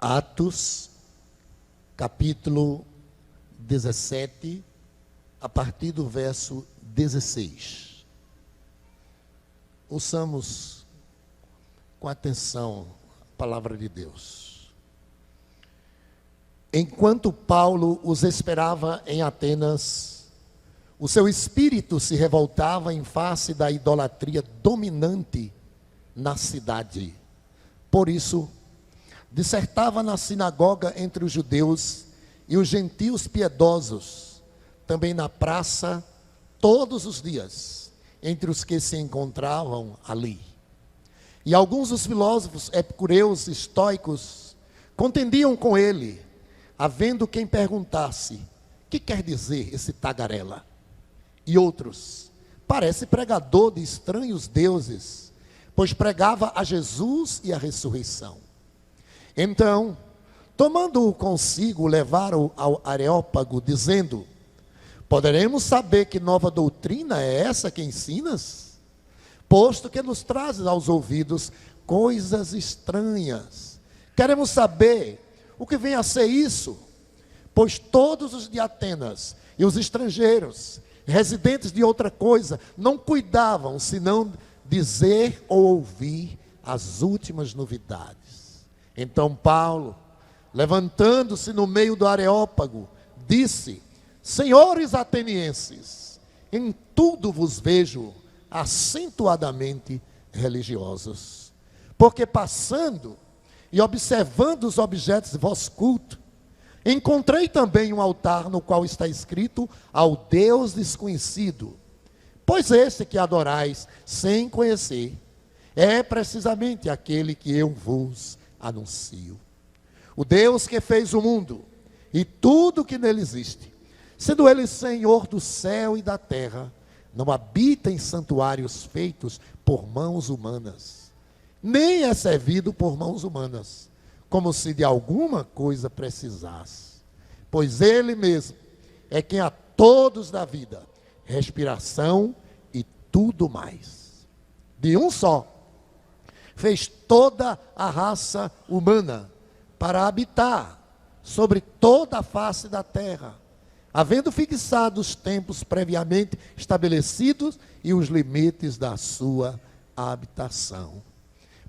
Atos, capítulo 17, a partir do verso 16. Ouçamos com atenção a palavra de Deus. Enquanto Paulo os esperava em Atenas, o seu espírito se revoltava em face da idolatria dominante na cidade. Por isso, dissertava na sinagoga entre os judeus e os gentios piedosos, também na praça, todos os dias, entre os que se encontravam ali. E alguns dos filósofos epicureus e estoicos contendiam com ele, havendo quem perguntasse: que quer dizer esse tagarela? E outros: parece pregador de estranhos deuses, pois pregava a Jesus e a ressurreição. Então, tomando-o consigo, levaram-o ao Areópago, dizendo: poderemos saber que nova doutrina é essa que ensinas? Posto que nos trazes aos ouvidos coisas estranhas. Queremos saber o que vem a ser isso, pois todos os de Atenas e os estrangeiros, residentes de outra coisa, não cuidavam senão dizer ou ouvir as últimas novidades. Então Paulo, levantando-se no meio do Areópago, disse: senhores atenienses, em tudo vos vejo acentuadamente religiosos, porque passando e observando os objetos de vosso culto, encontrei também um altar no qual está escrito: ao Deus desconhecido. Pois esse que adorais sem conhecer é precisamente aquele que eu vos anuncio. O Deus que fez o mundo e tudo que nele existe, sendo ele Senhor do céu e da terra, não habita em santuários feitos por mãos humanas, nem é servido por mãos humanas, como se de alguma coisa precisasse, pois ele mesmo é quem a todos dá vida, respiração e tudo mais. De um só fez toda a raça humana para habitar sobre toda a face da terra, havendo fixado os tempos previamente estabelecidos e os limites da sua habitação,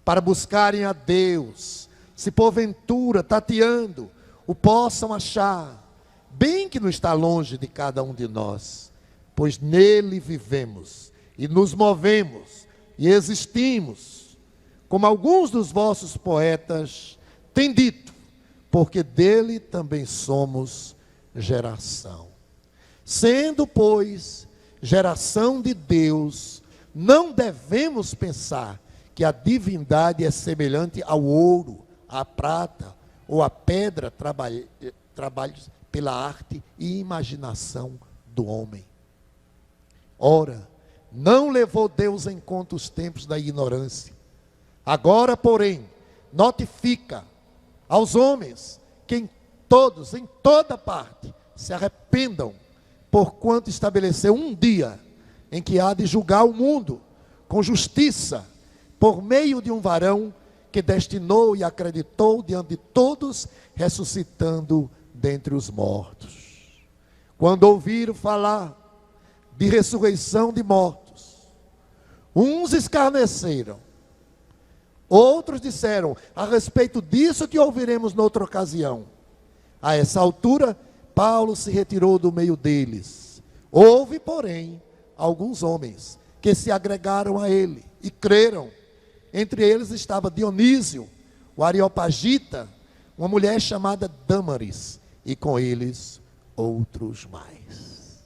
para buscarem a Deus, se porventura, tateando, o possam achar, bem que não está longe de cada um de nós, pois nele vivemos e nos movemos e existimos, como alguns dos vossos poetas têm dito, porque dele também somos geração. Sendo, pois, geração de Deus, não devemos pensar que a divindade é semelhante ao ouro, à prata ou à pedra, trabalhos pela arte e imaginação do homem. Ora, não levou Deus em conta os tempos da ignorância. Agora, porém, notifica aos homens que em toda parte, se arrependam, porquanto estabeleceu um dia em que há de julgar o mundo com justiça, por meio de um varão que destinou e acreditou diante de todos, ressuscitando dentre os mortos. Quando ouviram falar de ressurreição de mortos, uns escarneceram, outros disseram: a respeito disso que ouviremos noutra ocasião. A essa altura, Paulo se retirou do meio deles. Houve, porém, alguns homens que se agregaram a ele e creram. Entre eles estava Dionísio, o Areopagita, uma mulher chamada Dâmaris, e com eles outros mais.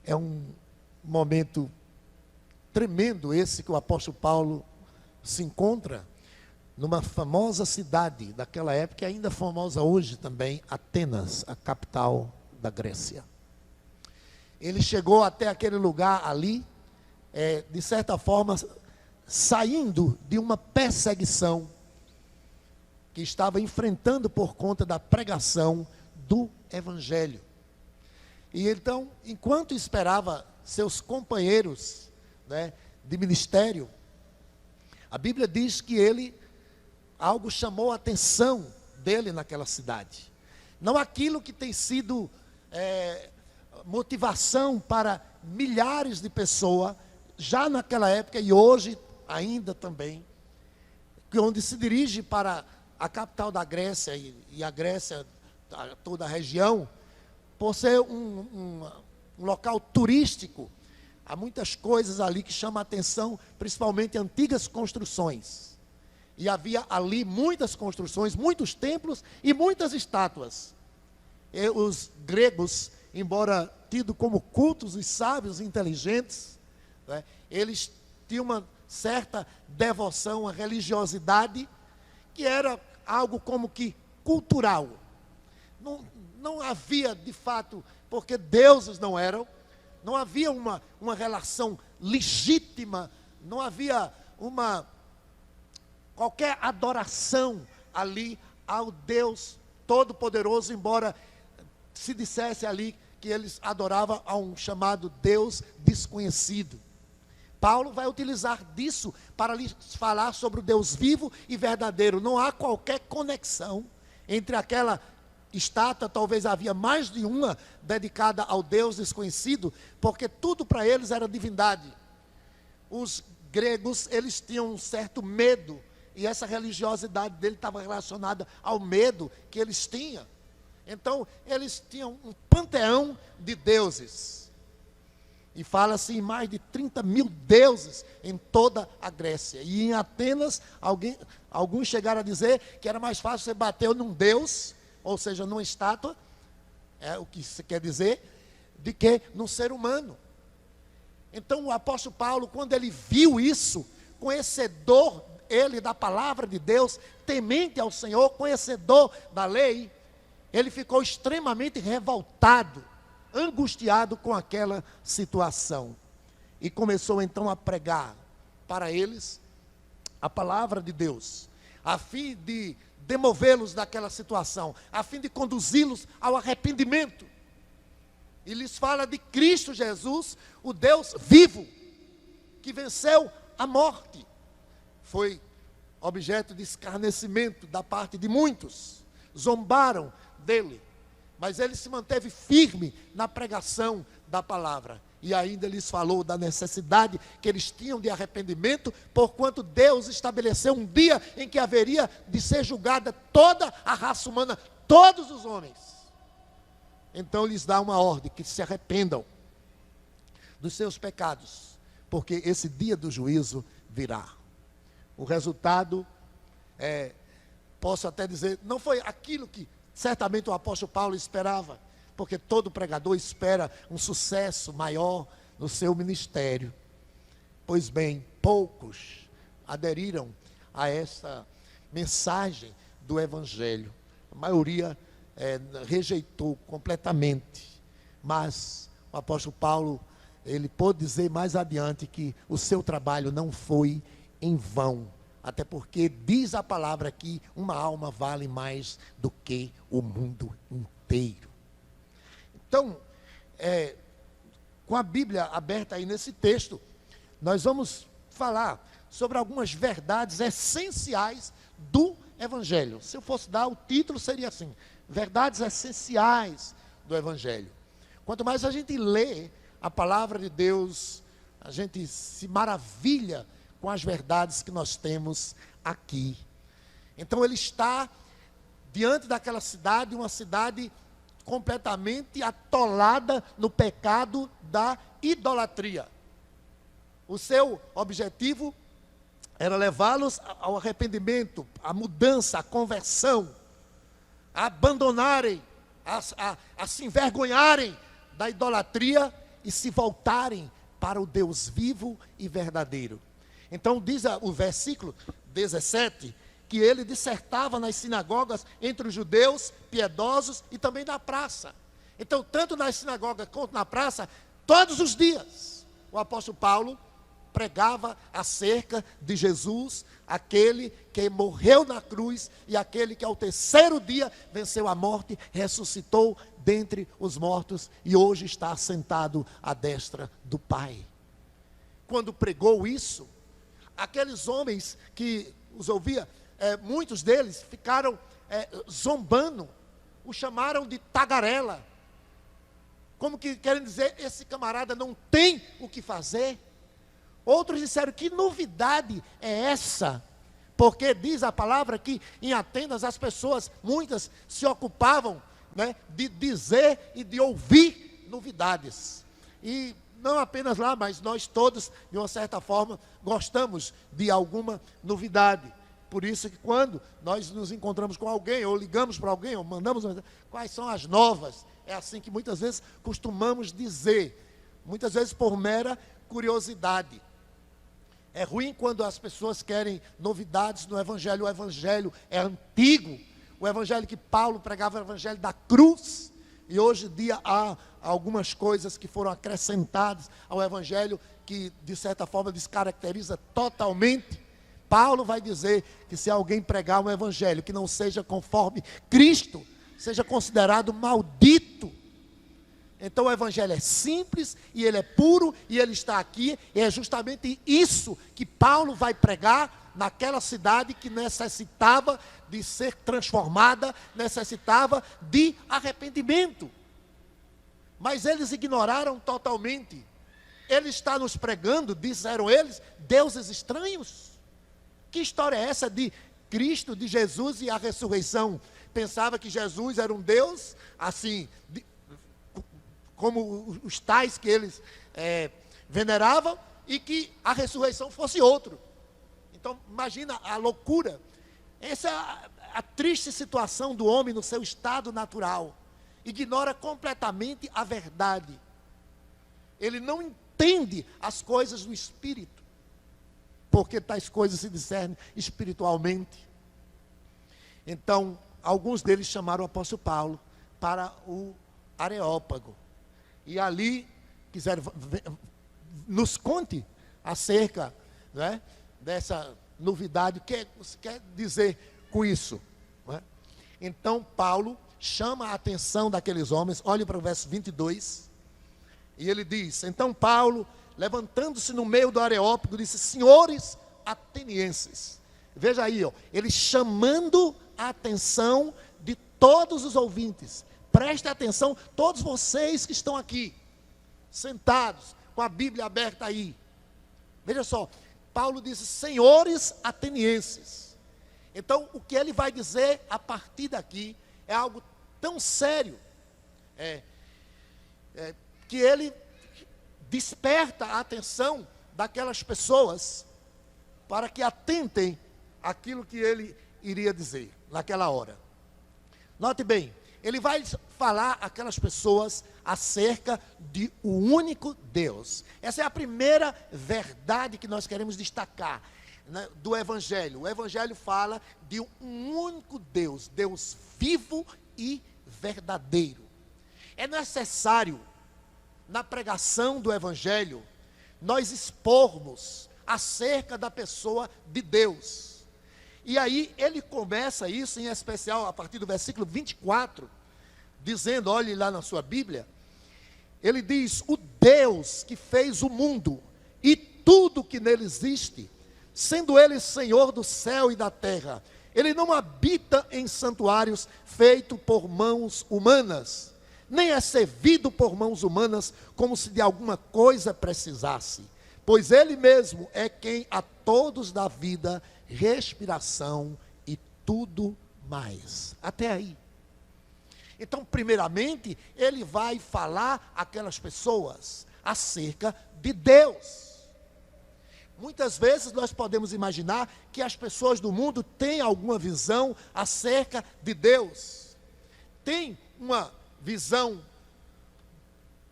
É um momento tremendo esse que o apóstolo Paulo se encontra numa famosa cidade daquela época, ainda famosa hoje também, Atenas, a capital da Grécia. Ele chegou até aquele lugar ali, de certa forma, saindo de uma perseguição que estava enfrentando por conta da pregação do Evangelho. E então, enquanto esperava seus companheiros, de ministério, a Bíblia diz que algo chamou a atenção dele naquela cidade. Não aquilo que tem sido motivação para milhares de pessoas, já naquela época e hoje ainda também, onde se dirige para a capital da Grécia e a Grécia, toda a região, por ser um local turístico. Há muitas coisas ali que chamam a atenção, principalmente antigas construções. E havia ali muitas construções, muitos templos e muitas estátuas. E os gregos, embora tidos como cultos e sábios e inteligentes, né, eles tinham uma certa devoção, uma religiosidade, que era algo como que cultural. Não havia, de fato, porque deuses não eram, não havia uma relação legítima, não havia qualquer adoração ali ao Deus Todo-Poderoso, embora se dissesse ali que eles adoravam a um chamado Deus desconhecido. Paulo vai utilizar disso para lhes falar sobre o Deus vivo e verdadeiro. Não há qualquer conexão entre aquela estátua, talvez havia mais de uma dedicada ao Deus desconhecido, porque tudo para eles era divindade. Os gregos, eles tinham um certo medo, e essa religiosidade dele estava relacionada ao medo que eles tinham. Então, eles tinham um panteão de deuses. E fala-se em mais de 30 mil deuses em toda a Grécia. E em Atenas, alguns chegaram a dizer que era mais fácil você bater num deus, ou seja, numa estátua, é o que se quer dizer, de que num ser humano. Então o apóstolo Paulo, quando ele viu isso, conhecedor ele da palavra de Deus, temente ao Senhor, conhecedor da lei, ele ficou extremamente revoltado, angustiado com aquela situação. E começou então a pregar para eles a palavra de Deus, a fim de demovê-los daquela situação, a fim de conduzi-los ao arrependimento. E lhes fala de Cristo Jesus, o Deus vivo, que venceu a morte. Foi objeto de escarnecimento da parte de muitos, zombaram dele, mas ele se manteve firme na pregação da palavra. E ainda lhes falou da necessidade que eles tinham de arrependimento, porquanto Deus estabeleceu um dia em que haveria de ser julgada toda a raça humana, todos os homens. Então lhes dá uma ordem, que se arrependam dos seus pecados, porque esse dia do juízo virá. O resultado, posso até dizer, não foi aquilo que certamente o apóstolo Paulo esperava, porque todo pregador espera um sucesso maior no seu ministério. Pois bem, poucos aderiram a essa mensagem do Evangelho. A maioria rejeitou completamente. Mas o apóstolo Paulo, ele pôde dizer mais adiante que o seu trabalho não foi em vão. Até porque diz a palavra que uma alma vale mais do que o mundo inteiro. Então, com a Bíblia aberta aí nesse texto, nós vamos falar sobre algumas verdades essenciais do Evangelho. Se eu fosse dar o título, seria assim: verdades essenciais do Evangelho. Quanto mais a gente lê a palavra de Deus, a gente se maravilha com as verdades que nós temos aqui. Então ele está diante daquela cidade, uma cidade completamente atolada no pecado da idolatria. O seu objetivo era levá-los ao arrependimento, à mudança, à conversão, a abandonarem, a se envergonharem da idolatria e se voltarem para o Deus vivo e verdadeiro. Então diz o versículo 17, que ele dissertava nas sinagogas entre os judeus piedosos e também na praça. Então, tanto nas sinagogas quanto na praça, todos os dias, o apóstolo Paulo pregava acerca de Jesus, aquele que morreu na cruz e aquele que ao terceiro dia venceu a morte, ressuscitou dentre os mortos e hoje está sentado à destra do Pai. Quando pregou isso, aqueles homens que os ouvia muitos deles ficaram zombando, o chamaram de tagarela, como que querem dizer, esse camarada não tem o que fazer. Outros disseram, que novidade é essa? Porque diz a palavra que em Atenas as pessoas, muitas, se ocupavam, né, de dizer e de ouvir novidades. E não apenas lá, mas nós todos, de uma certa forma, gostamos de alguma novidade. Por isso que quando nós nos encontramos com alguém, ou ligamos para alguém, ou mandamos uma mensagem, quais são as novas? É assim que muitas vezes costumamos dizer, muitas vezes por mera curiosidade. É ruim quando as pessoas querem novidades no Evangelho. O Evangelho é antigo. O Evangelho que Paulo pregava é o Evangelho da cruz. E hoje em dia há algumas coisas que foram acrescentadas ao Evangelho que, de certa forma, descaracteriza totalmente. Paulo vai dizer que se alguém pregar um Evangelho que não seja conforme Cristo, seja considerado maldito. Então o Evangelho é simples, e ele é puro, e ele está aqui, e é justamente isso que Paulo vai pregar naquela cidade que necessitava de ser transformada, necessitava de arrependimento. Mas eles ignoraram totalmente. Ele está nos pregando, disseram eles, deuses estranhos. Que história é essa de Cristo, de Jesus e a ressurreição? Pensava que Jesus era um Deus, assim, como os tais que eles veneravam, e que a ressurreição fosse outro. Então, imagina a loucura. Essa é a triste situação do homem no seu estado natural. Ignora completamente a verdade. Ele não entende as coisas do Espírito, porque tais coisas se discernem espiritualmente. Então, alguns deles chamaram o apóstolo Paulo para o Areópago. E ali quiseram, nos conte acerca, né, dessa novidade. O que você quer dizer com isso? Né? Então Paulo chama a atenção daqueles homens. Olhe para o verso 22. E ele diz, então Paulo, levantando-se no meio do Areópago, disse, senhores atenienses. Veja aí, ele chamando a atenção de todos os ouvintes. Preste atenção, todos vocês que estão aqui, sentados, com a Bíblia aberta aí. Veja só, Paulo disse, senhores atenienses. Então, o que ele vai dizer a partir daqui é algo tão sério, que ele desperta a atenção daquelas pessoas para que atentem àquilo que ele iria dizer naquela hora. Note bem, ele vai falar àquelas pessoas acerca de o único Deus. Essa é a primeira verdade que nós queremos destacar, né, do Evangelho. O Evangelho fala de um único Deus, Deus vivo e verdadeiro. É necessário, na pregação do Evangelho, nós expormos acerca da pessoa de Deus. E aí ele começa isso, em especial a partir do versículo 24, dizendo, olhe lá na sua Bíblia, ele diz, o Deus que fez o mundo e tudo que nele existe, sendo ele Senhor do céu e da terra, ele não habita em santuários feitos por mãos humanas, nem é servido por mãos humanas como se de alguma coisa precisasse, pois ele mesmo é quem a todos dá vida, respiração e tudo mais. Até aí. Então, primeiramente, ele vai falar àquelas pessoas acerca de Deus. Muitas vezes nós podemos imaginar que as pessoas do mundo têm alguma visão acerca de Deus. Tem uma visão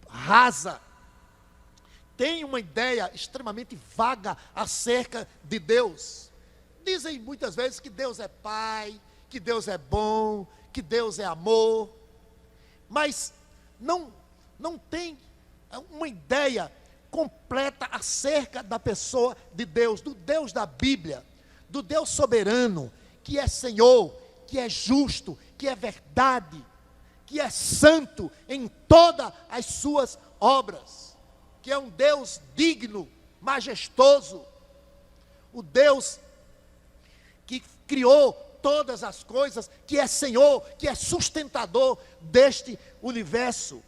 rasa, tem uma ideia extremamente vaga acerca de Deus. Dizem muitas vezes que Deus é Pai, que Deus é bom, que Deus é amor, mas não tem uma ideia completa acerca da pessoa de Deus, do Deus da Bíblia, do Deus soberano, que é Senhor, que é justo, que é verdade, que é santo em todas as suas obras, que é um Deus digno, majestoso, o Deus que criou todas as coisas, que é Senhor, que é sustentador deste universo.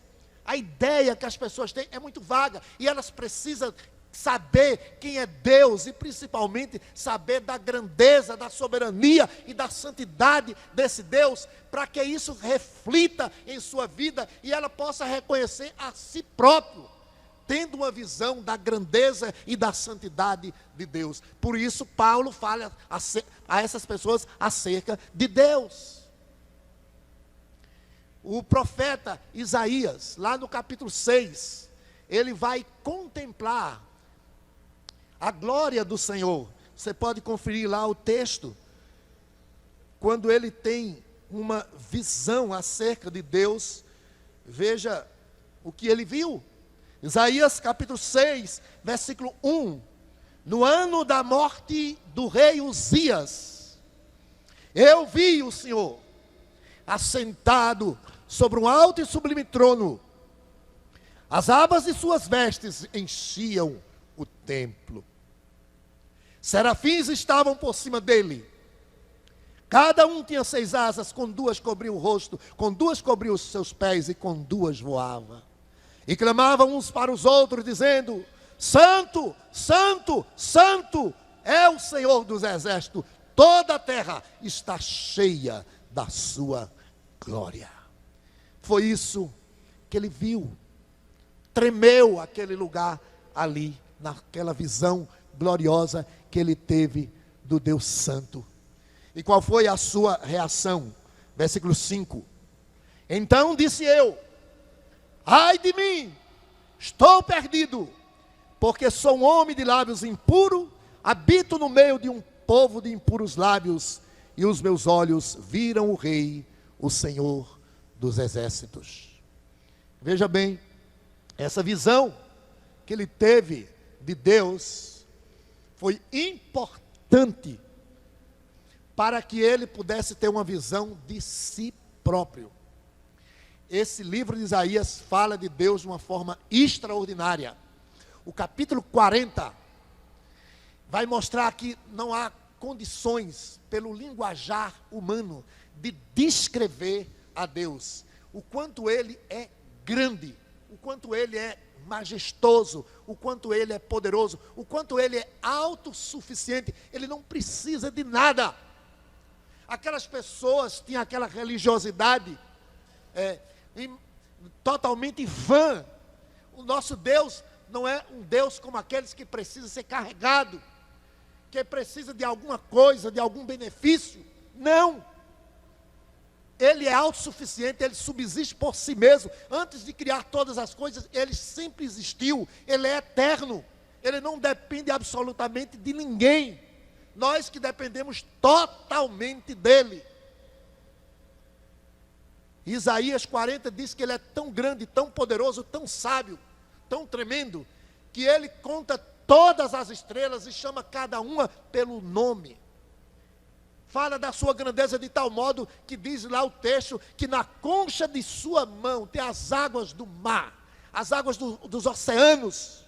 A ideia que as pessoas têm é muito vaga, e elas precisam saber quem é Deus, e principalmente saber da grandeza, da soberania e da santidade desse Deus, para que isso reflita em sua vida, e ela possa reconhecer a si próprio, tendo uma visão da grandeza e da santidade de Deus. Por isso Paulo fala a essas pessoas acerca de Deus. O profeta Isaías, lá no capítulo 6, ele vai contemplar a glória do Senhor. Você pode conferir lá o texto, quando ele tem uma visão acerca de Deus. Veja o que ele viu. Isaías capítulo 6, versículo 1. No ano da morte do rei Uzias, eu vi o Senhor assentado sobre um alto e sublime trono. As abas de suas vestes enchiam o templo. Serafins estavam por cima dele. Cada um tinha 6 asas, com 2 cobriam o rosto, com 2 cobriam os seus pés, e com 2 voava. E clamavam uns para os outros, dizendo: Santo, Santo, Santo é o Senhor dos exércitos. Toda a terra está cheia da sua glória. Foi isso que ele viu. Tremeu aquele lugar ali, naquela visão gloriosa que ele teve do Deus Santo. E qual foi a sua reação? Versículo 5. Então disse eu: ai de mim, estou perdido, porque sou um homem de lábios impuros, habito no meio de um povo de impuros lábios, e os meus olhos viram o Rei, o Senhor dos exércitos. Veja bem, essa visão que ele teve de Deus foi importante para que ele pudesse ter uma visão de si próprio. Esse livro de Isaías fala de Deus de uma forma extraordinária. O capítulo 40 vai mostrar que não há condições, pelo linguajar humano, de descrever a Deus. O quanto ele é grande, o quanto ele é majestoso, o quanto ele é poderoso, o quanto ele é autossuficiente. Ele não precisa de nada. Aquelas pessoas tinham aquela religiosidade totalmente vã. O nosso Deus não é um Deus como aqueles que precisa ser carregado, que precisa de alguma coisa, de algum benefício. Não. Ele é autossuficiente, ele subsiste por si mesmo. Antes de criar todas as coisas, ele sempre existiu. Ele é eterno. Ele não depende absolutamente de ninguém. Nós que dependemos totalmente dele. Isaías 40 diz que ele é tão grande, tão poderoso, tão sábio, tão tremendo, que ele conta todas as estrelas e chama cada uma pelo nome. Fala da sua grandeza de tal modo que diz lá o texto que na concha de sua mão tem as águas do mar, as águas dos oceanos.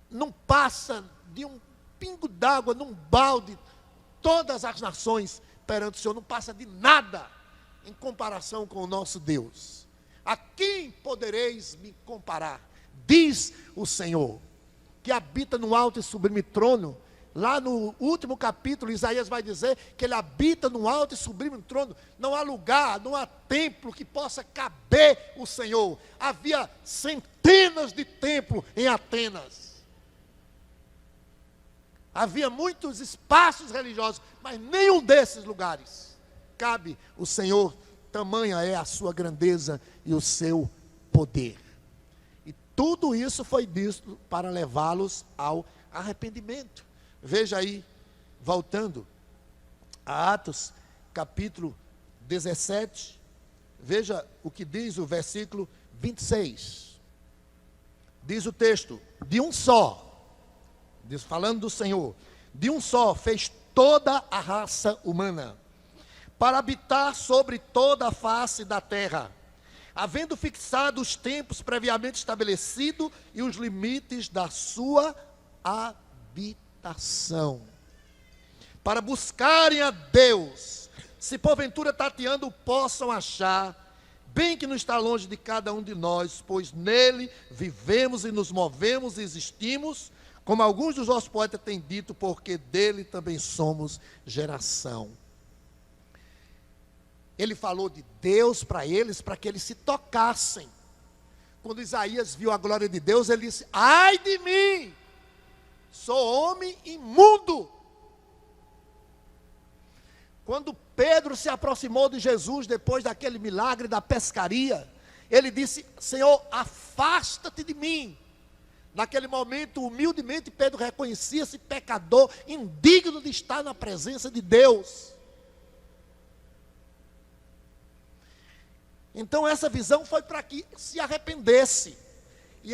Não passa de um pingo d'água num balde todas as nações perante o Senhor, não passa de nada em comparação com o nosso Deus. A quem podereis me comparar? Diz o Senhor, que habita no alto e sublime trono. Lá no último capítulo, Isaías vai dizer que ele habita no alto e sublime trono. Não há lugar, não há templo que possa caber o Senhor. Havia centenas de templos em Atenas. Havia muitos espaços religiosos, mas nenhum desses lugares cabe o Senhor. Tamanha é a sua grandeza e o seu poder. E tudo isso foi dito para levá-los ao arrependimento. Veja aí, voltando a Atos, capítulo 17, veja o que diz o versículo 26. Diz o texto: de um só, falando do Senhor, de um só fez toda a raça humana, para habitar sobre toda a face da terra, havendo fixado os tempos previamente estabelecidos e os limites da sua habitação. para buscarem a Deus, se porventura tateando possam achar, bem que não está longe de cada um de nós, pois nele vivemos e nos movemos e existimos, como alguns dos nossos poetas têm dito, porque dele também somos geração. Ele falou de Deus para eles, para que eles se tocassem. Quando Isaías viu a glória de Deus, ele disse: ai de mim, sou homem imundo. Quando Pedro se aproximou de Jesus, depois daquele milagre da pescaria, ele disse: Senhor, afasta-te de mim. Naquele momento, humildemente, Pedro reconhecia-se pecador, indigno de estar na presença de Deus. Então essa visão foi para que se arrependesse. E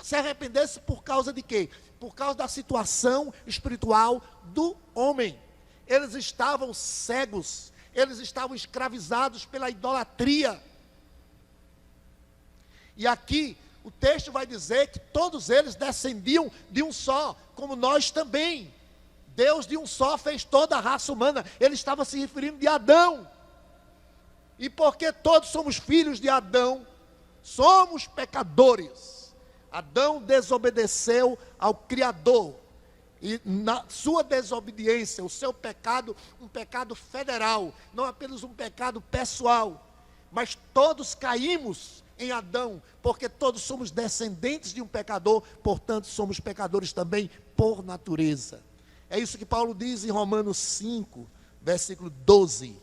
se arrependesse por causa de quê? Por causa da situação espiritual do homem. Eles estavam cegos, eles estavam escravizados pela idolatria. E aqui o texto vai dizer que todos eles descendiam de um só, como nós também. Deus de um só fez toda a raça humana. Ele estava se referindo de Adão. E porque todos somos filhos de Adão, somos pecadores. Adão desobedeceu ao Criador. E na sua desobediência, o seu pecado, um pecado federal, não apenas um pecado pessoal, mas todos caímos em Adão, porque todos somos descendentes de um pecador, portanto somos pecadores também por natureza. É isso que Paulo diz em Romanos 5, versículo 12.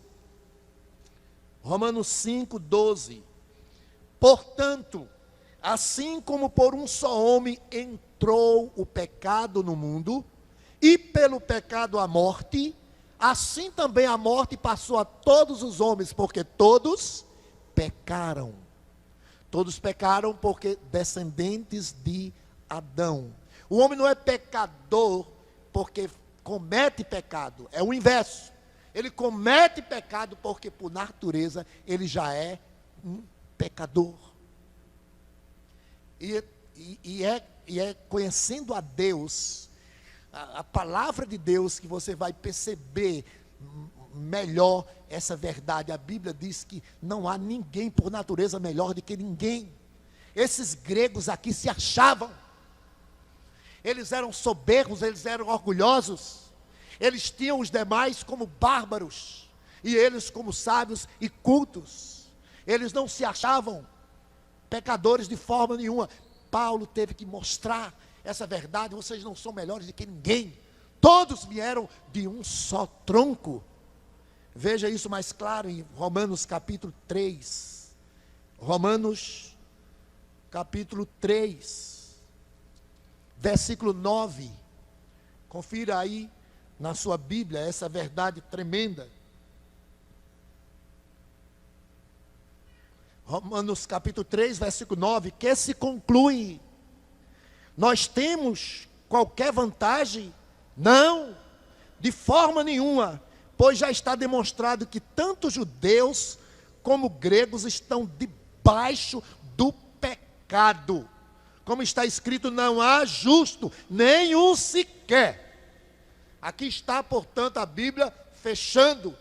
Romanos 5, 12. Portanto, assim como por um só homem entrou o pecado no mundo, e pelo pecado a morte, assim também a morte passou a todos os homens, porque todos pecaram. Todos pecaram porque descendentes de Adão. O homem não é pecador porque comete pecado, é o inverso. Ele comete pecado porque por natureza ele já é um pecador. E é conhecendo a Deus, a palavra de Deus, que você vai perceber melhor essa verdade. A Bíblia diz que não há ninguém por natureza melhor do que ninguém. Esses gregos aqui se achavam. Eles eram soberbos, eles eram orgulhosos. Eles tinham os demais como bárbaros, e eles como sábios e cultos. Eles não se achavam pecadores de forma nenhuma. Paulo teve que mostrar essa verdade: vocês não são melhores do que ninguém. Todos vieram de um só tronco. Veja isso mais claro em Romanos capítulo 3. Romanos capítulo 3, versículo 9. Confira aí na sua Bíblia essa verdade tremenda. Romanos capítulo 3, versículo 9, que se conclui: nós temos qualquer vantagem? Não, de forma nenhuma, pois já está demonstrado que tanto judeus como gregos estão debaixo do pecado. Como está escrito, não há justo, nenhum sequer. Aqui está, portanto, a Bíblia fechando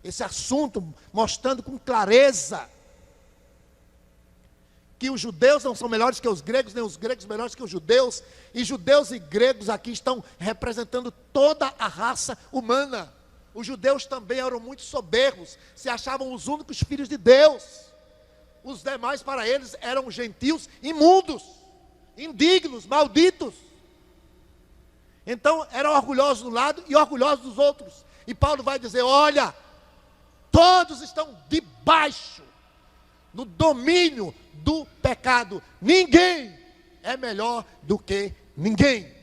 esse assunto, mostrando com clareza que os judeus não são melhores que os gregos, nem os gregos melhores que os judeus. E judeus e gregos aqui estão representando toda a raça humana. Os judeus também eram muito soberbos, se achavam os únicos filhos de Deus. Os demais para eles eram gentios imundos, indignos, malditos. Então eram orgulhosos de um lado e orgulhosos dos outros. E Paulo vai dizer: olha, todos estão debaixo, no domínio do pecado. Ninguém é melhor do que ninguém.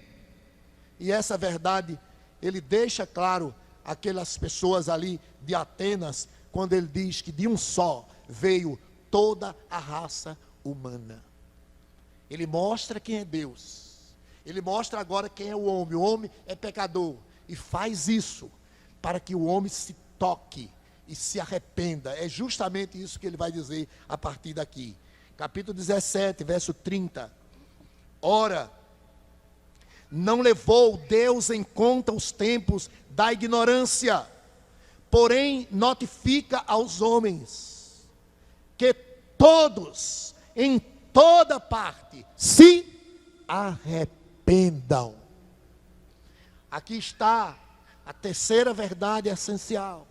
E essa verdade ele deixa claro aquelas pessoas ali de Atenas, quando ele diz que de um só veio toda a raça humana. Ele mostra quem é Deus. Ele mostra agora quem é o homem. O homem é pecador. E faz isso para que o homem se toque e se arrependa. É justamente isso que ele vai dizer a partir daqui. Capítulo 17, verso 30. Ora, Não levou Deus em conta os tempos da ignorância, porém notifica aos homens que todos, em toda parte, se arrependam. Aqui está a terceira verdade essencial.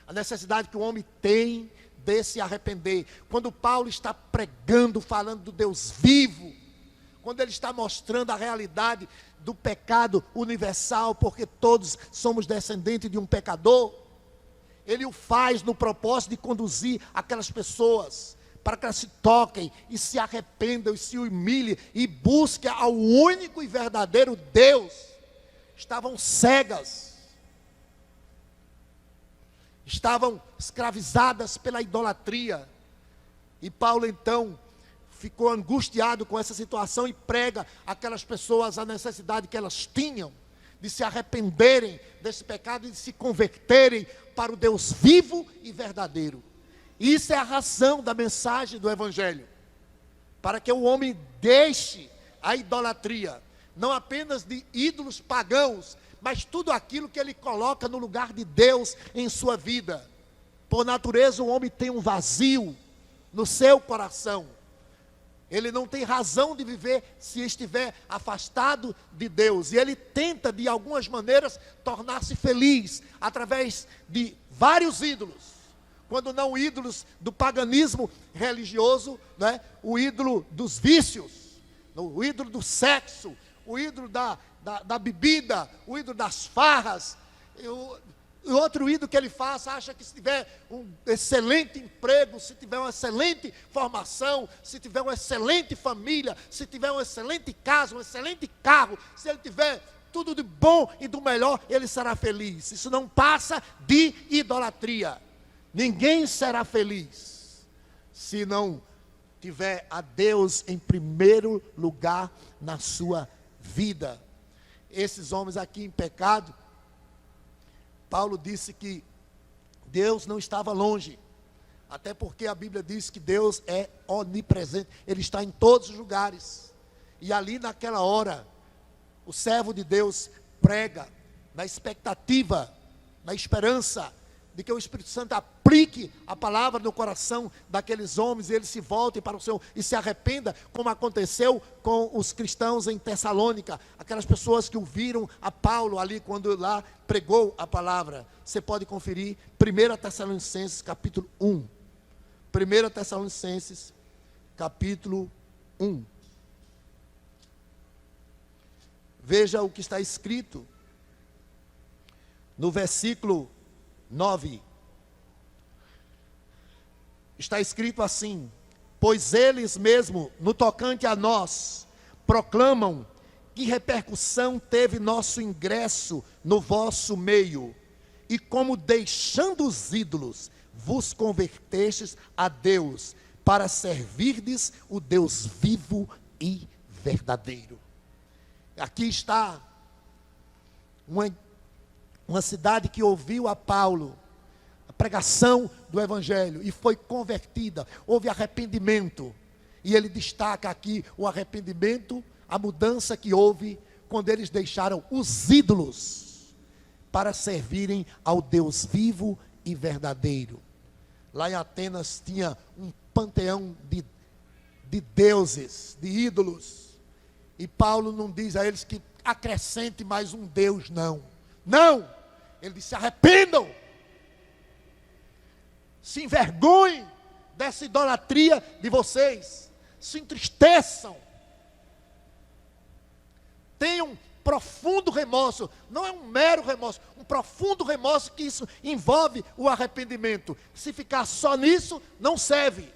A necessidade que o homem tem de se arrepender. Quando Paulo está pregando, falando do Deus vivo, quando ele está mostrando a realidade do pecado universal, porque todos somos descendentes de um pecador, ele o faz no propósito de conduzir aquelas pessoas para que elas se toquem e se arrependam e se humilhem e busquem ao único e verdadeiro Deus. Estavam cegas, estavam escravizadas pela idolatria, e Paulo então ficou angustiado com essa situação e prega àquelas pessoas a necessidade que elas tinham de se arrependerem desse pecado e de se converterem para o Deus vivo e verdadeiro. Isso é a razão da mensagem do Evangelho, para que o homem deixe a idolatria, não apenas de ídolos pagãos, mas tudo aquilo que ele coloca no lugar de Deus em sua vida. Por natureza, o homem tem um vazio no seu coração. Ele não tem razão de viver se estiver afastado de Deus. E ele tenta, de algumas maneiras, tornar-se feliz através de vários ídolos. Quando não ídolos do paganismo religioso, né? O ídolo dos vícios, o ídolo do sexo, o ídolo da bebida, o ídolo das farras. O outro ídolo que ele faz, acha que se tiver um excelente emprego, se tiver uma excelente formação, se tiver uma excelente família, se tiver uma excelente casa, um excelente carro, se ele tiver tudo de bom e do melhor, ele será feliz. Isso não passa de idolatria. Ninguém será feliz se não tiver a Deus em primeiro lugar na sua vida. Esses homens aqui em pecado, Paulo disse que Deus não estava longe, até porque a Bíblia diz que Deus é onipresente, Ele está em todos os lugares. E ali naquela hora, o servo de Deus prega na expectativa, na esperança de que o Espírito Santo aplique a palavra no coração daqueles homens, e eles se voltem para o Senhor e se arrependa, como aconteceu com os cristãos em Tessalônica, aquelas pessoas que ouviram a Paulo ali quando lá pregou a palavra. Você pode conferir 1 Tessalonicenses capítulo 1. 1 Tessalonicenses capítulo 1. Veja o que está escrito no versículo 9, está escrito assim: pois eles mesmo, no tocante a nós, proclamam que repercussão teve nosso ingresso no vosso meio, e como deixando os ídolos, vos convertestes a Deus, para servirdes o Deus vivo e verdadeiro. Aqui está uma cidade que ouviu a Paulo, a pregação do Evangelho, e foi convertida, houve arrependimento, e ele destaca aqui o arrependimento, a mudança que houve, quando eles deixaram os ídolos, para servirem ao Deus vivo e verdadeiro. Lá em Atenas tinha um panteão de deuses, de ídolos, e Paulo não diz a eles que acrescente mais um Deus, não. Não, ele disse: se arrependam, se envergonhem dessa idolatria de vocês, se entristeçam, tenham profundo remorso, não é um mero remorso, um profundo remorso, que isso envolve o arrependimento. Se ficar só nisso, não serve,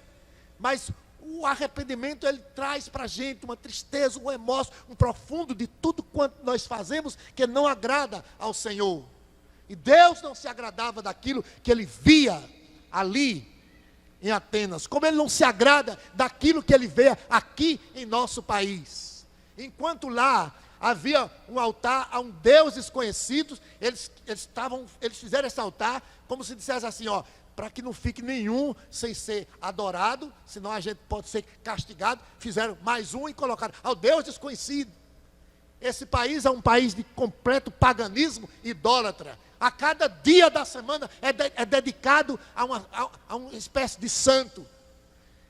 mas o arrependimento, ele traz para a gente uma tristeza, um remorso, um profundo de tudo quanto nós fazemos que não agrada ao Senhor. E Deus não se agradava daquilo que ele via ali em Atenas, como ele não se agrada daquilo que ele vê aqui em nosso país. Enquanto lá havia um altar a um Deus desconhecido, eles fizeram esse altar como se dissesse assim, ó, para que não fique nenhum sem ser adorado, senão a gente pode ser castigado. Fizeram mais um e colocaram ao Deus desconhecido. Esse país é um país de completo paganismo idólatra. A cada dia da semana é dedicado a uma espécie de santo.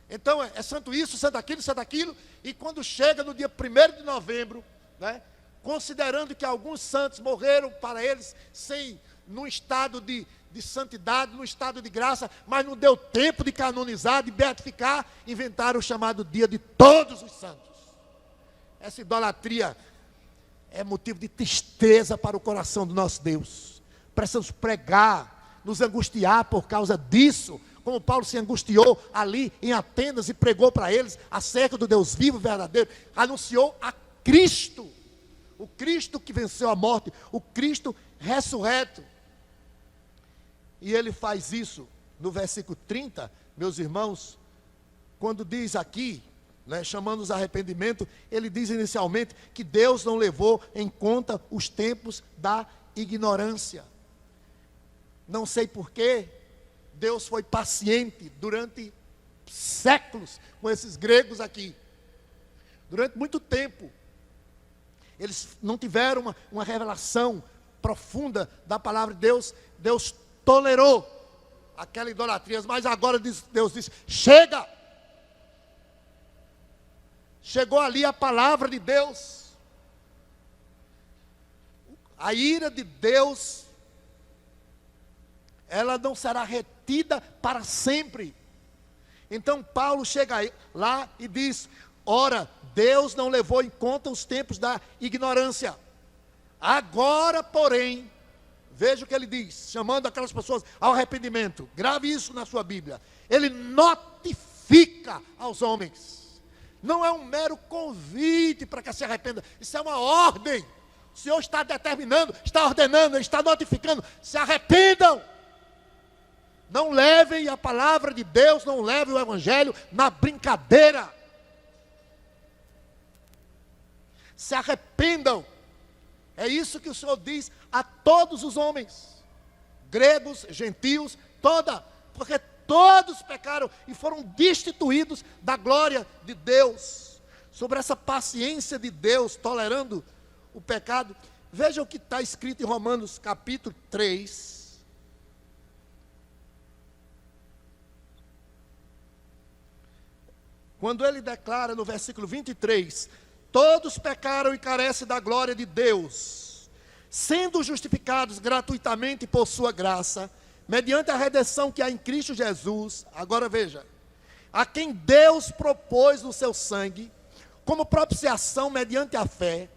Então é santo isso, santo aquilo. E quando chega no dia 1º de novembro, né, considerando que alguns santos morreram para eles num estado de santidade, num estado de graça, mas não deu tempo de canonizar, de beatificar, inventaram o chamado dia de todos os santos. Essa idolatria é motivo de tristeza para o coração do nosso Deus. Precisamos pregar, nos angustiar por causa disso, como Paulo se angustiou ali em Atenas e pregou para eles acerca do Deus vivo e verdadeiro, anunciou a Cristo, o Cristo que venceu a morte, o Cristo ressurreto. E ele faz isso no versículo 30, meus irmãos, quando diz aqui, né, chamando-os a arrependimento, ele diz inicialmente que Deus não levou em conta os tempos da ignorância. Não sei porquê, Deus foi paciente durante séculos com esses gregos aqui. Durante muito tempo, eles não tiveram uma revelação profunda da palavra de Deus. Deus tolerou aquela idolatria, mas agora Deus diz: chega! Chegou ali a palavra de Deus. A ira de Deus, ela não será retida para sempre. Então Paulo chega lá e diz: ora, Deus não levou em conta os tempos da ignorância. Agora, porém, veja o que ele diz, chamando aquelas pessoas ao arrependimento. Grave isso na sua Bíblia. Ele notifica aos homens. Não é um mero convite para que se arrependa. Isso é uma ordem. O Senhor está determinando, está ordenando, está notificando. Se arrependam. Não levem a palavra de Deus, não levem o Evangelho na brincadeira. Se arrependam. É isso que o Senhor diz a todos os homens, gregos, gentios, porque todos pecaram e foram destituídos da glória de Deus. Sobre essa paciência de Deus, tolerando o pecado, veja o que está escrito em Romanos capítulo 3. Quando ele declara no versículo 23, todos pecaram e carecem da glória de Deus, sendo justificados gratuitamente por sua graça, mediante a redenção que há em Cristo Jesus. Agora veja, a quem Deus propôs no seu sangue, como propiciação mediante a fé,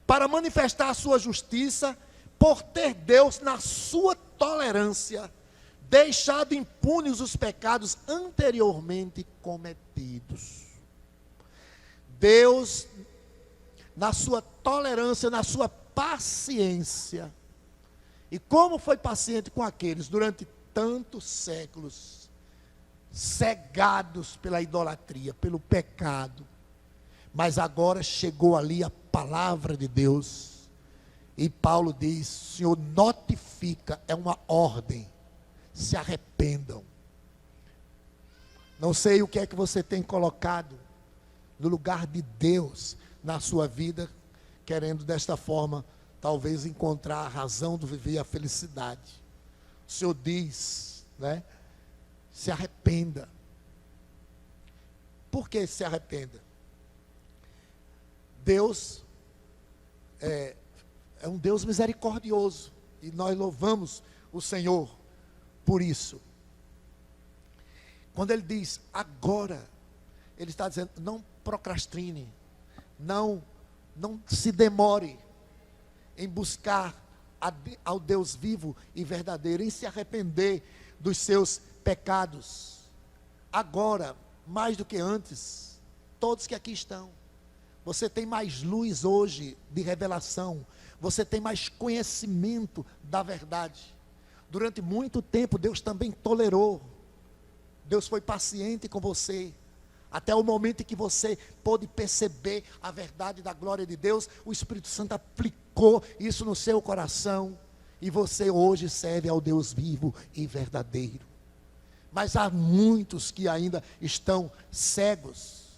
para manifestar a sua justiça, por ter Deus na sua tolerância, deixado impunes os pecados anteriormente cometidos. Deus, na sua tolerância, na sua paciência, e como foi paciente com aqueles durante tantos séculos, cegados pela idolatria, pelo pecado, mas agora chegou ali a palavra de Deus, e Paulo diz: o Senhor notifica, é uma ordem, se arrependam. Não sei o que é que você tem colocado no lugar de Deus na sua vida, querendo desta forma talvez encontrar a razão do viver e a felicidade. O Senhor diz, né? Se arrependa. Por que se arrependa? Deus é um Deus misericordioso, e nós louvamos o Senhor por isso. Quando ele diz agora, ele está dizendo: não procrastine, não se demore em buscar ao Deus vivo e verdadeiro, em se arrepender dos seus pecados. Agora, mais do que antes, todos que aqui estão, você tem mais luz hoje de revelação, você tem mais conhecimento da verdade. Durante muito tempo Deus também tolerou, Deus foi paciente com você, até o momento em que você pôde perceber a verdade da glória de Deus. O Espírito Santo aplicou isso no seu coração, e você hoje serve ao Deus vivo e verdadeiro. Mas há muitos que ainda estão cegos,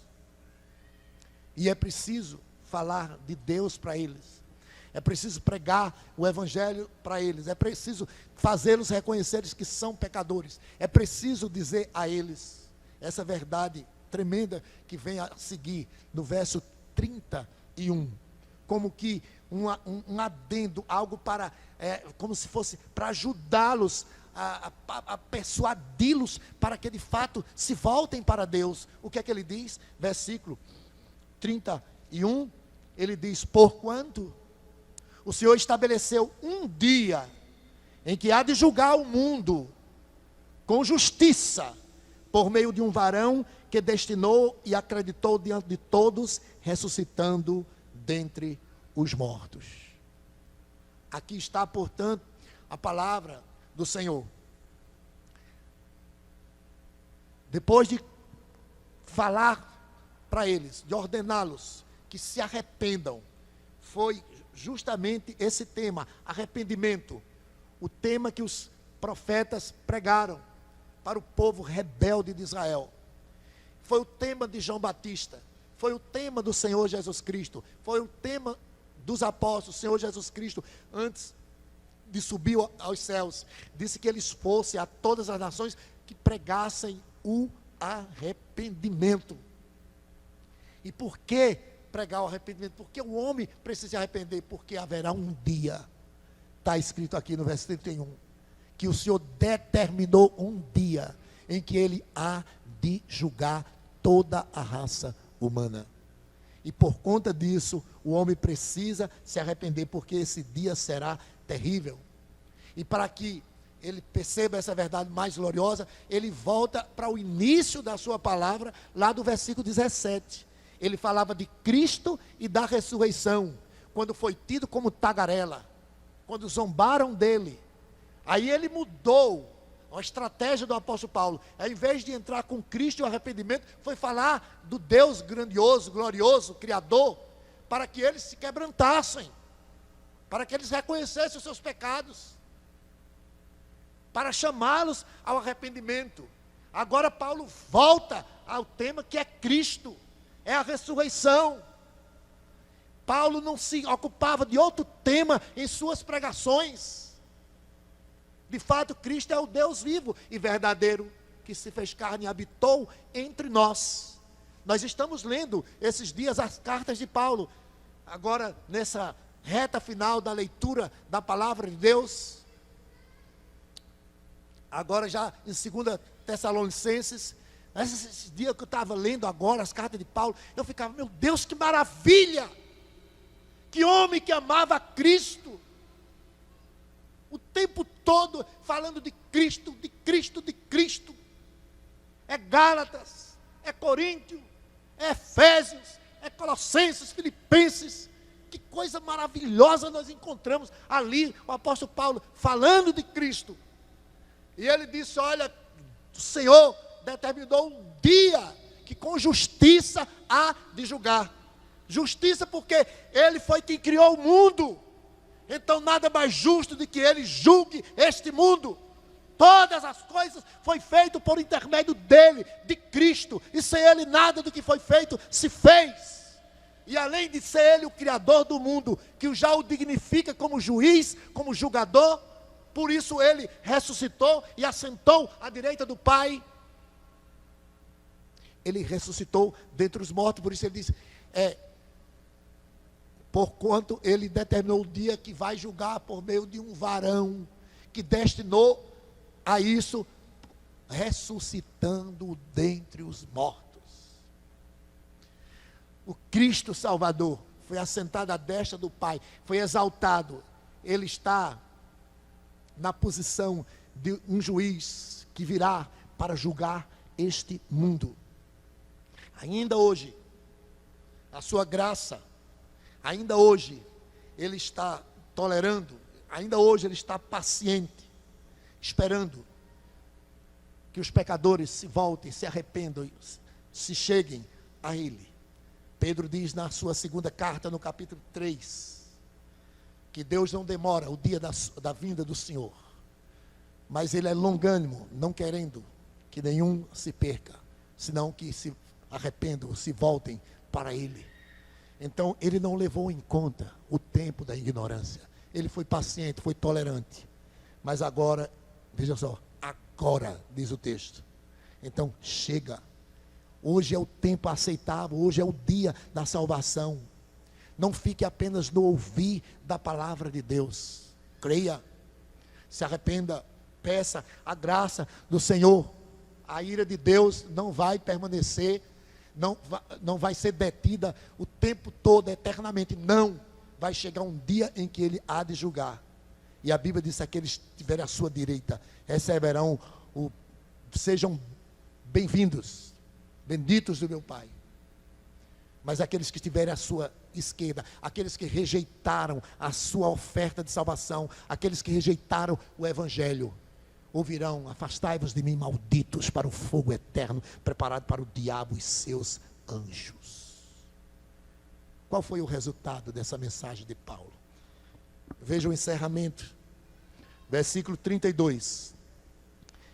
e é preciso falar de Deus para eles. É preciso pregar o evangelho para eles. É preciso fazê-los reconhecerem que são pecadores. É preciso dizer a eles essa verdade tremenda que vem a seguir no verso 31. Como que um adendo, algo para, como se fosse para ajudá-los, a persuadi-los para que de fato se voltem para Deus. O que é que ele diz? Versículo 31, ele diz: porquanto o Senhor estabeleceu um dia em que há de julgar o mundo com justiça, por meio de um varão que destinou e acreditou diante de todos, ressuscitando dentre os mortos. Aqui está, portanto, a palavra do Senhor. Depois de falar para eles, de ordená-los que se arrependam, foi justamente esse tema, arrependimento, o tema que os profetas pregaram para o povo rebelde de Israel. Foi o tema de João Batista, foi o tema do Senhor Jesus Cristo, foi o tema dos apóstolos. O Senhor Jesus Cristo, antes de subir aos céus, disse que eles fossem a todas as nações que pregassem o arrependimento. E por que pregar o arrependimento? Porque o homem precisa se arrepender, porque haverá um dia, está escrito aqui no verso 31, que o Senhor determinou um dia em que Ele há de julgar toda a raça humana. E por conta disso, o homem precisa se arrepender, porque esse dia será terrível. E para que ele perceba essa verdade mais gloriosa, ele volta para o início da sua palavra, lá do versículo 17. Ele falava de Cristo e da ressurreição, quando foi tido como tagarela, quando zombaram dele. Aí ele mudou a estratégia do apóstolo Paulo. Ao invés de entrar com Cristo e o arrependimento, foi falar do Deus grandioso, glorioso, Criador, para que eles se quebrantassem, para que eles reconhecessem os seus pecados, para chamá-los ao arrependimento. Agora Paulo volta ao tema que é Cristo, é a ressurreição. Paulo não se ocupava de outro tema em suas pregações. De fato, Cristo é o Deus vivo e verdadeiro, que se fez carne e habitou entre nós. Nós estamos lendo esses dias as cartas de Paulo. Agora, nessa reta final da leitura da palavra de Deus, agora já em 2 Tessalonicenses, esses dias que eu estava lendo agora as cartas de Paulo, eu ficava, meu Deus, que maravilha! Que homem que amava a Cristo! O tempo todo falando de Cristo, de Cristo, de Cristo. É Gálatas, é Coríntios, é Efésios, é Colossenses, Filipenses. Que coisa maravilhosa nós encontramos ali, o apóstolo Paulo falando de Cristo. E ele disse, olha, o Senhor determinou um dia que com justiça há de julgar. Justiça porque Ele foi quem criou o mundo. Então nada mais justo do que Ele julgue este mundo. Todas as coisas foi feito por intermédio dEle, de Cristo. E sem Ele nada do que foi feito se fez. E além de ser Ele o Criador do mundo, que já o dignifica como juiz, como julgador, por isso Ele ressuscitou e assentou à direita do Pai. Ele ressuscitou dentre os mortos, por isso Ele diz, porquanto Ele determinou o dia que vai julgar por meio de um varão, que destinou a isso, ressuscitando dentre os mortos. O Cristo Salvador foi assentado à destra do Pai, foi exaltado. Ele está na posição de um juiz que virá para julgar este mundo. Ainda hoje, a sua graça, ainda hoje, Ele está tolerando, ainda hoje Ele está paciente, esperando que os pecadores se voltem, se arrependam, se cheguem a Ele. Pedro diz na sua segunda carta, no capítulo 3, que Deus não demora o dia da vinda do Senhor, mas Ele é longânimo, não querendo que nenhum se perca, senão que se arrependam, se voltem para Ele. Então, ele não levou em conta o tempo da ignorância. Ele foi paciente, foi tolerante. Mas agora, veja só, agora, diz o texto. Então, chega. Hoje é o tempo aceitável, hoje é o dia da salvação. Não fique apenas no ouvir da palavra de Deus. Creia, se arrependa, peça a graça do Senhor. A ira de Deus não vai permanecer, não vai ser detida o tempo todo, eternamente. Não, vai chegar um dia em que Ele há de julgar. E a Bíblia diz: aqueles que estiverem à sua direita receberão sejam bem-vindos, benditos do meu Pai. Mas aqueles que estiverem à sua esquerda, aqueles que rejeitaram a sua oferta de salvação, aqueles que rejeitaram o Evangelho, ouvirão: afastai-vos de mim, malditos, para o fogo eterno, preparado para o diabo e seus anjos. Qual foi o resultado dessa mensagem de Paulo? Veja o encerramento, versículo 32.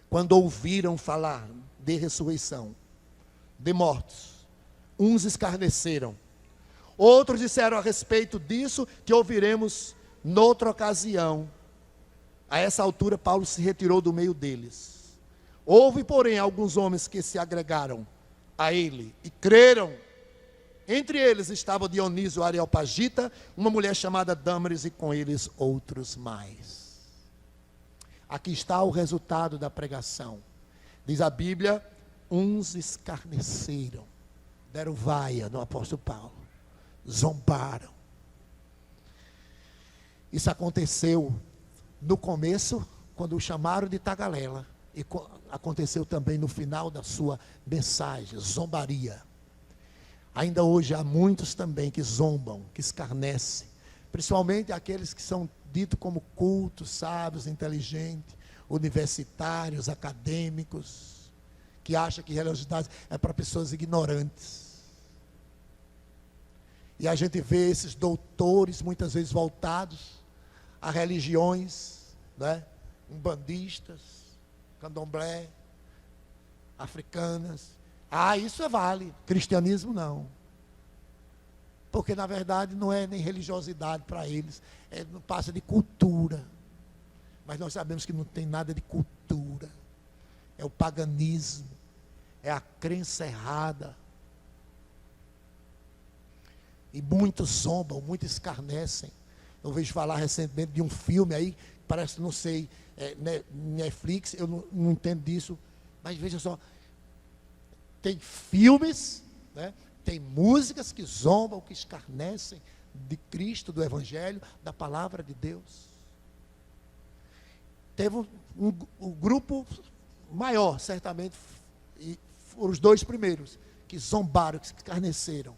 Quando ouviram falar de ressurreição de mortos, uns escarneceram, outros disseram a respeito disso que ouviremos noutra ocasião. A essa altura Paulo se retirou do meio deles. Houve, porém, alguns homens que se agregaram a ele e creram. Entre eles estava Dionísio Areopagita, uma mulher chamada Dâmaris, e com eles outros mais. Aqui está o resultado da pregação. Diz a Bíblia: uns escarneceram, deram vaia no apóstolo Paulo, zombaram. Isso aconteceu no começo, quando o chamaram de tagalela, e aconteceu também no final da sua mensagem, zombaria. Ainda hoje há muitos também que zombam, que escarnecem, principalmente aqueles que são ditos como cultos, sábios, inteligentes, universitários, acadêmicos, que acham que religiosidade é para pessoas ignorantes. E a gente vê esses doutores muitas vezes voltados a religiões, né, umbandistas, candomblé, africanas. Isso vale, cristianismo não. Porque na verdade não é nem religiosidade para eles, não passa de cultura. Mas nós sabemos que não tem nada de cultura. É o paganismo, é a crença errada. E muitos zombam, muitos escarnecem. Eu vejo falar recentemente de um filme aí, parece, não sei, Netflix, eu não entendo disso. Mas veja só, tem filmes, né, tem músicas que zombam, que escarnecem de Cristo, do Evangelho, da palavra de Deus. Teve um grupo maior, certamente, e foram os dois primeiros, que zombaram, que escarneceram.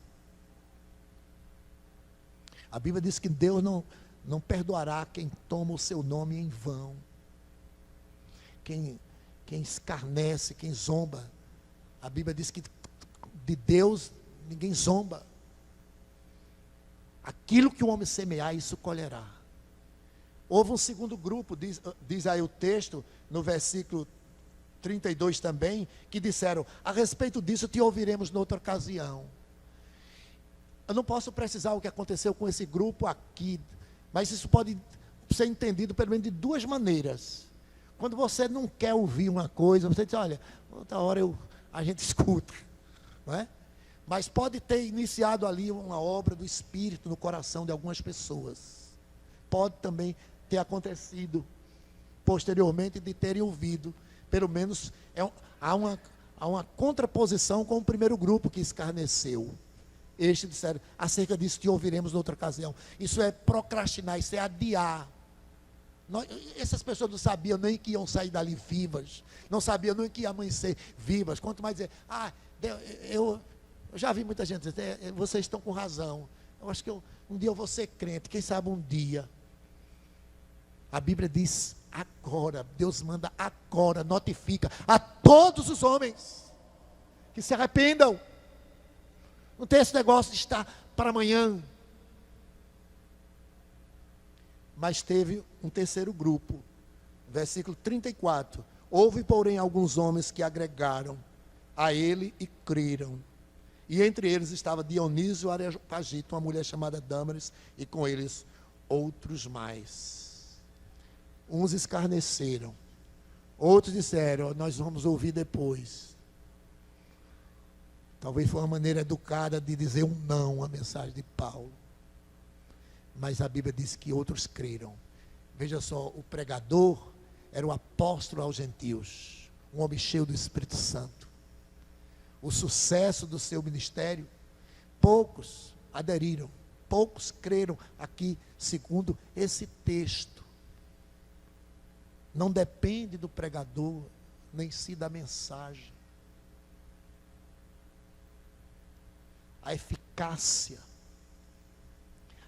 A Bíblia diz que Deus não perdoará quem toma o seu nome em vão. Quem escarnece, quem zomba. A Bíblia diz que de Deus ninguém zomba. Aquilo que o homem semear, isso colherá. Houve um segundo grupo, diz aí o texto, no versículo 32 também, que disseram: a respeito disso te ouviremos noutra ocasião. Eu não posso precisar o que aconteceu com esse grupo aqui, mas isso pode ser entendido pelo menos de duas maneiras. Quando você não quer ouvir uma coisa, você diz: olha, outra hora a gente escuta, não é? Mas pode ter iniciado ali uma obra do Espírito no coração de algumas pessoas. Pode também ter acontecido posteriormente de terem ouvido. Pelo menos há uma contraposição com o primeiro grupo que escarneceu. Estes disseram: acerca disso te ouviremos noutra ocasião. Isso é procrastinar, isso é adiar. Essas pessoas não sabiam nem que iam sair dali vivas, não sabiam nem que ia amanhecer vivas, quanto mais dizer: eu já vi muita gente dizer: vocês estão com razão, eu acho que um dia eu vou ser crente, quem sabe um dia. A Bíblia diz agora, Deus manda agora, notifica a todos os homens que se arrependam. Não tem esse negócio de estar para amanhã. Mas teve um terceiro grupo, versículo 34. Houve, porém, alguns homens que agregaram a ele e creram. E entre eles estava Dionísio Areopagita, uma mulher chamada Dâmaris, e com eles outros mais. Uns escarneceram, outros disseram: nós vamos ouvir depois. Talvez foi uma maneira educada de dizer um não à mensagem de Paulo. Mas a Bíblia diz que outros creram. Veja só, o pregador era o apóstolo aos gentios, um homem cheio do Espírito Santo. O sucesso do seu ministério, poucos aderiram, poucos creram aqui, segundo esse texto. Não depende do pregador, nem se da mensagem. A eficácia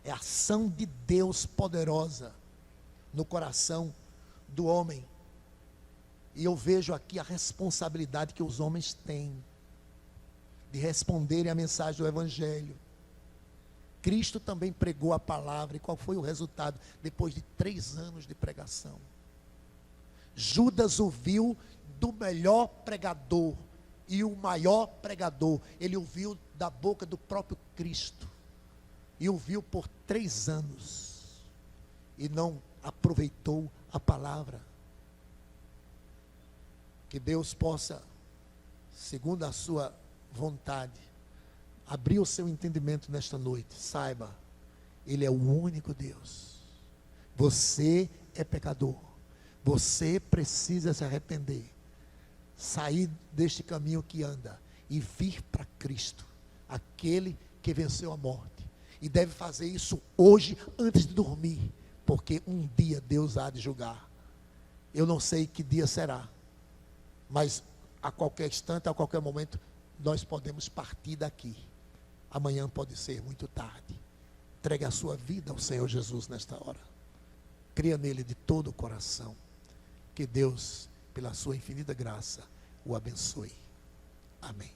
é a ação de Deus poderosa no coração do homem. E eu vejo aqui a responsabilidade que os homens têm de responderem à mensagem do Evangelho. Cristo também pregou a palavra, e qual foi o resultado? Depois de 3 anos de pregação, Judas ouviu do melhor pregador, e o maior pregador, ele ouviu da boca do próprio Cristo, e ouviu por 3 anos, e não aproveitou a palavra. Que Deus possa, segundo a sua vontade, abrir o seu entendimento nesta noite. Saiba, Ele é o único Deus. Você é pecador, você precisa se arrepender, sair deste caminho que anda e vir para Cristo, aquele que venceu a morte, e deve fazer isso hoje antes de dormir, porque um dia Deus há de julgar. Eu não sei que dia será, mas a qualquer instante, a qualquer momento, nós podemos partir daqui. Amanhã pode ser muito tarde. Entregue a sua vida ao Senhor Jesus nesta hora. Creia nele de todo o coração. Que Deus, pela sua infinita graça, o abençoe. Amém.